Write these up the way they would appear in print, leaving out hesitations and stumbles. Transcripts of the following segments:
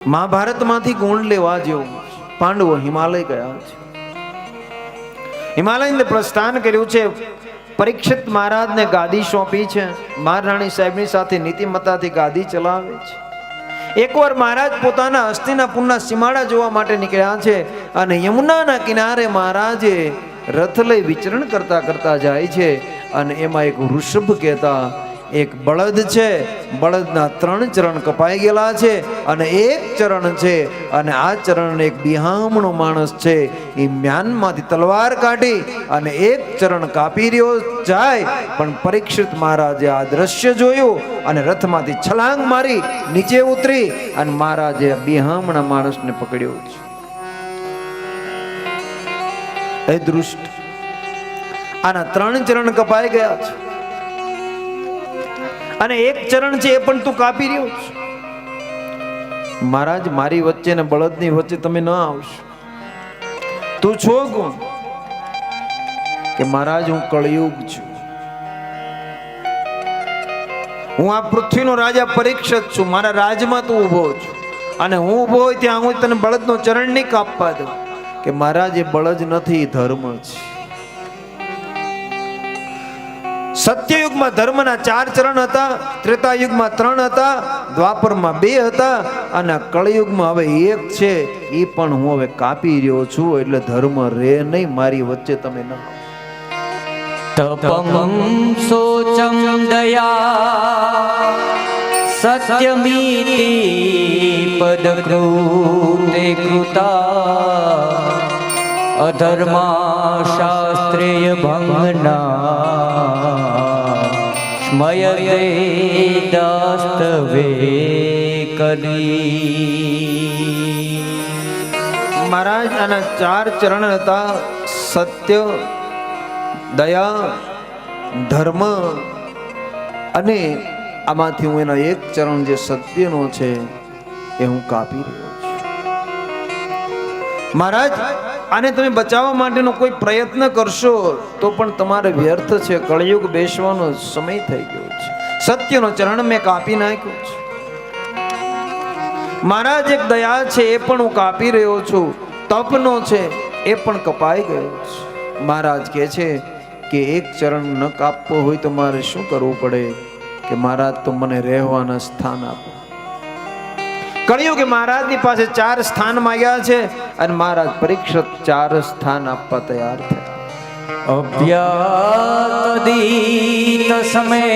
મહાભારતમાંથી ગુણ લેવા જેવું પાંડવો હિમાલય ગયા છે. હિમાલયને પ્રસ્થાન કર્યું છે. પરીક્ષિત મહારાજને ગાદી સોંપી છે. મહારાણી સાહેબની સાથે નીતિમત્તાથી ગાદી ચલાવે છે. એકવાર મહારાજ પોતાના હસ્તિનાપુરના સીમાડા જોવા માટે નીકળ્યા છે અને યમુનાના કિનારે મહારાજે રથ લઈ વિચરણ કરતા કરતા જાય છે અને એમાં એક વૃષભ કહેતા એક બળદ છે. બળદના 3 ચરણ કપાઈ ગયેલા છે અને એક ચરણ છે અને આ ચરણ એક બિહામણો માણસ છે એ મ્યાનમાંથી તલવાર કાઢી અને એક ચરણ કાપી રહ્યો જાય. પણ પરીક્ષિત મહારાજે આ દ્રશ્ય જોયું અને રથમાંથી છલાંગ મારી નીચે ઉતરી અને મહારાજે બિહામણા માણસને પકડ્યો છે. એ દૃષ્ટ આના 3 ચરણ કપાઈ ગયા છે અને એક ચરણ છે એ પણ તું કાપી રહ્યો છે. મહારાજ, મારી વચ્ચે ને બળદની વચ્ચે તમે ન આવશો. તું છો કોણ? કે મહારાજ, હું કળયુગ છું. હું આ પૃથ્વીનો રાજા પરીક્ષિત છું. મારા રાજમાં તું ઊભો છું અને હું ઊભો હોય ત્યાં હું તને બળદનો ચરણ નહીં કાપવા દઉં. કે મહારાજ, એ બળદ નથી, ધર્મ છે. સત્યયુગમાં ધર્મના 4 ચરણ હતા, ત્રેતાયુગમાં 3 હતા, દ્વાપરમાં 2 હતા અને કળયુગમાં હવે 1 છે. એ પણ હું હવે કાપી રહ્યો છું. એટલે ધર્મ રે નહીં, મારી વચ્ચે તમે ન આવો. તપમ સોચમ દયા સત્યમીતિ પદકૃતે કૃતા અધર્મા શાસ્ત્રેય ભંગના સ્મયતે દાસ્તવે કદી. મહારાજ, આના 4 ચરણ હતા: સત્ય, દયા, ધર્મ અને આમાંથી હું એના એક ચરણ જે સત્યનો છે એ હું કાપી રહ્યો છું. મહારાજ, આને તમે બચાવવા માટેનો કોઈ પ્રયત્ન કરશો તો પણ તમારે વ્યર્થ છે. કળયુગ બેસવાનો સમય થઈ ગયો છે. સત્યનો ચરણ મેં કાપી નાખ્યો છે. મહારાજ, એક દયા છે એ પણ હું કાપી રહ્યો છું. તપનો છે એ પણ કપાઈ ગયો છે. મહારાજ કહે છે કે એક ચરણ ન કાપવો હોય તો મારે શું કરવું પડે? કે મહારાજ, તો મને રહેવાના સ્થાન આપો. કળિયુગે મહારાજની પાસે 4 સ્થાન માંગ્યા છે અને મહારાજ પરીક્ષિત 4 સ્થાન આપવા તૈયાર થયા. અવ્યાતદીત સમય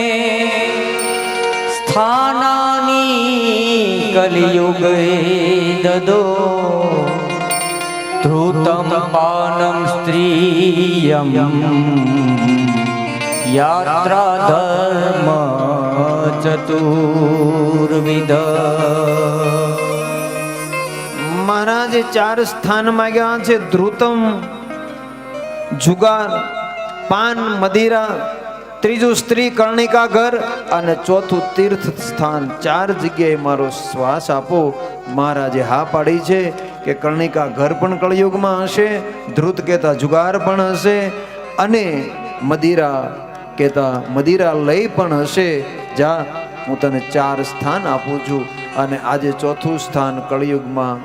સ્થાનાની કલિયુગે દદો ધૃતમ પાનમ સ્ત્રીયમ યાત્રા ધર્મ ચતુર્વિધ. મહારાજે 4 સ્થાન માંગ્યા છે: ધ્રુતમ, જુગાર, પાન, મદિરા, ત્રીજું સ્ત્રી કર્ણિકા ઘર અને ચોથું તીર્થ સ્થાન. 4 જગ્યાએ મારો શ્વાસ આપો. મહારાજે હા પાડી છે કે કર્ણિકા ઘર પણ કળયુગમાં હશે, ધ્રુત કહેતા જુગાર પણ હશે અને મદિરા કહેતા મદિરા લઈ પણ હશે. જા, હું તને 4 સ્થાન આપું છું. અને આજે 4થું સ્થાન કળયુગમાં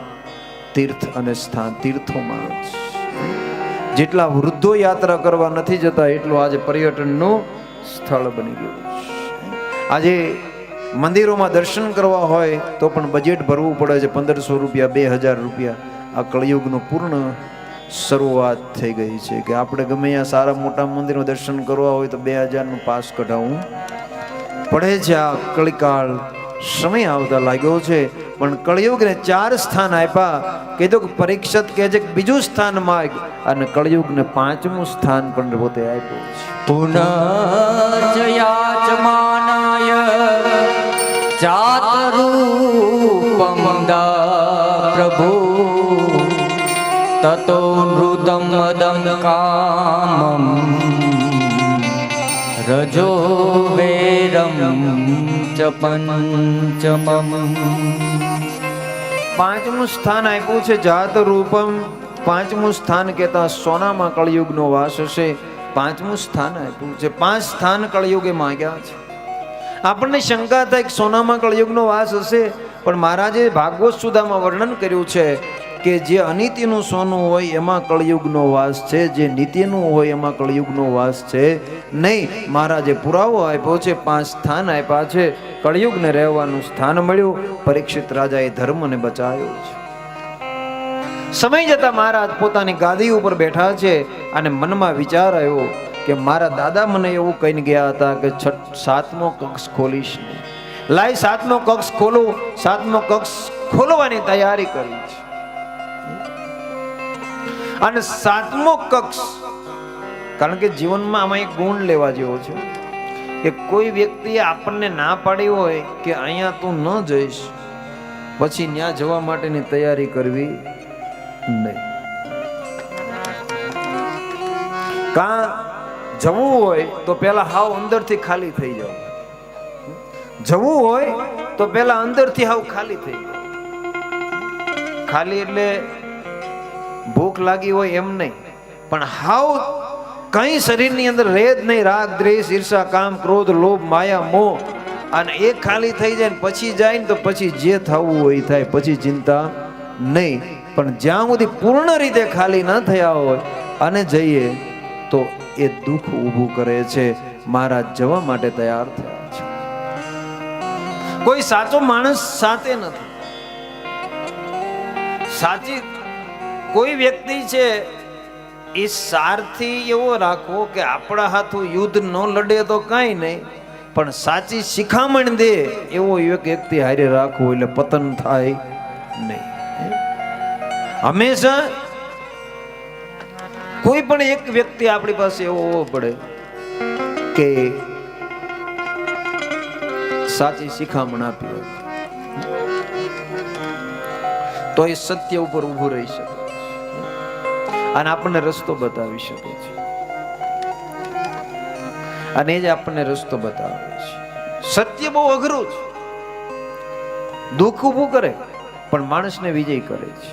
તીર્થ અને સ્થાન તીર્થોમાં છે. જેટલા વૃદ્ધો યાત્રા કરવા નથી જતા એટલું આજે પર્યટનનું સ્થળ બની ગયું છે. આજે મંદિરોમાં દર્શન કરવા હોય તો પણ બજેટ ભરવું પડે છે. 1500 રૂપિયા, 2000 રૂપિયા. આ કળયુગનું પૂર્ણ શરૂઆત થઈ ગઈ છે કે આપણે ગમે ત્યાં સારા મોટા મંદિરમાં દર્શન કરવા હોય તો 2000નું પાસ કઢાવવું પડે છે. આ કળિકાળ સમય આવતા લાગ્યો છે. પણ કળયુગને 4 સ્થાન આપ્યા. કીધું કે પરીક્ષિત કહે છે કે બીજું સ્થાન માંગ અને કળયુગને 5મું સ્થાન પણ પોતે આપ્યું છે. પુનઃયાચમાનાય જાતરૂપમ દા પ્રભુ તતો નૃતમ મદમ કામમ રજો વેરમ ચ પંચમમ. 5મું સ્થાન આપ્યું છે જાત રૂપમ. 5મું સ્થાન કહેતા સોનામાં કળયુગનો વાસ હશે. 5મું સ્થાન આપ્યું છે. 5 સ્થાન કળયુગે માંગ્યા છે. આપણને શંકા થાય કે સોનામાં કળયુગનો વાસ હશે પણ મહારાજે ભાગવત સુધામાં વર્ણન કર્યું છે કે જે અનિત્યનું સોનું હોય એમાં કળયુગનો વાસ છે, જે નિત્યનું હોય એમાં કળયુગનો વાસ છે નહીં. મહારાજે પુરાવો આપ્યો છે, 5 સ્થાન આપ્યા છે. કળયુગને રહેવાનું સ્થાન મળ્યું. પરીક્ષિત રાજાએ ધર્મને બચાવ્યો છે. સમય જતા મહારાજ પોતાની ગાદી ઉપર બેઠા છે અને મનમાં વિચાર આવ્યો કે મારા દાદા મને એવું કહીને ગયા હતા કે 7મો કક્ષ ખોલીશ. લાય 7મો કક્ષ ખોલું. 7મો કક્ષ ખોલવાની તૈયારી કરી છે. અને 7મો કક્ષ, કારણ કે જીવનમાં આમાં એક ગુણ લેવા જેવો છે કે કોઈ વ્યક્તિએ આપણને ના પાડી હોય કે અહીંયા તું ન જઈશ, પછી ત્યાં જવા માટેની તૈયારી કરવી નહીં. કાં જવું હોય તો પેલા હાવ અંદરથી ખાલી થઈ જાવ. જવું હોય તો પેલા અંદરથી હાવ ખાલી થઈ જાવ. ખાલી એટલે ભૂખ લાગી હોય એમ નહીં, પણ હાવ કઈ શરીરની અંદર રહે જ નહીં. રાગ, દ્વેષ, ઈર્ષા, કામ, ક્રોધ, લોભ, માયા, મોહ, અને એ ખાલી થઈ જાય ને પછી જાય ને તો પછી જે થવું હોય એ થાય, પછી ચિંતા નહીં. પણ જ્યાં સુધી પૂર્ણ રીતે ખાલી ન થયા હોય અને જઈએ તો એ દુઃખ ઊભું કરે છે. મહારાજ જવા માટે તૈયાર થયા છે. કોઈ સાચો માણસ સાથે નથી. સાચી કોઈ વ્યક્તિ છે એ સારથી એવો રાખવો કે આપણા હાથું યુદ્ધ ન લડે તો કાંઈ નહીં, પણ સાચી શિખામણ દે એવો એક વ્યક્તિ હારે રાખવો, એટલે પતન થાય નહીં. હંમેશા કોઈ પણ એક વ્યક્તિ આપણી પાસે એવો હોવો પડે કે સાચી શિખામણ આપી હોય તો એ સત્ય ઉપર ઊભું રહી શકે અને આપણને રસ્તો બતાવી શકે છે. અને એ જ આપણને રસ્તો બતાવે છે. સત્ય બહુ અઘરું છે. દુઃખ ઊભું કરે પણ માણસને વિજય કરે છે.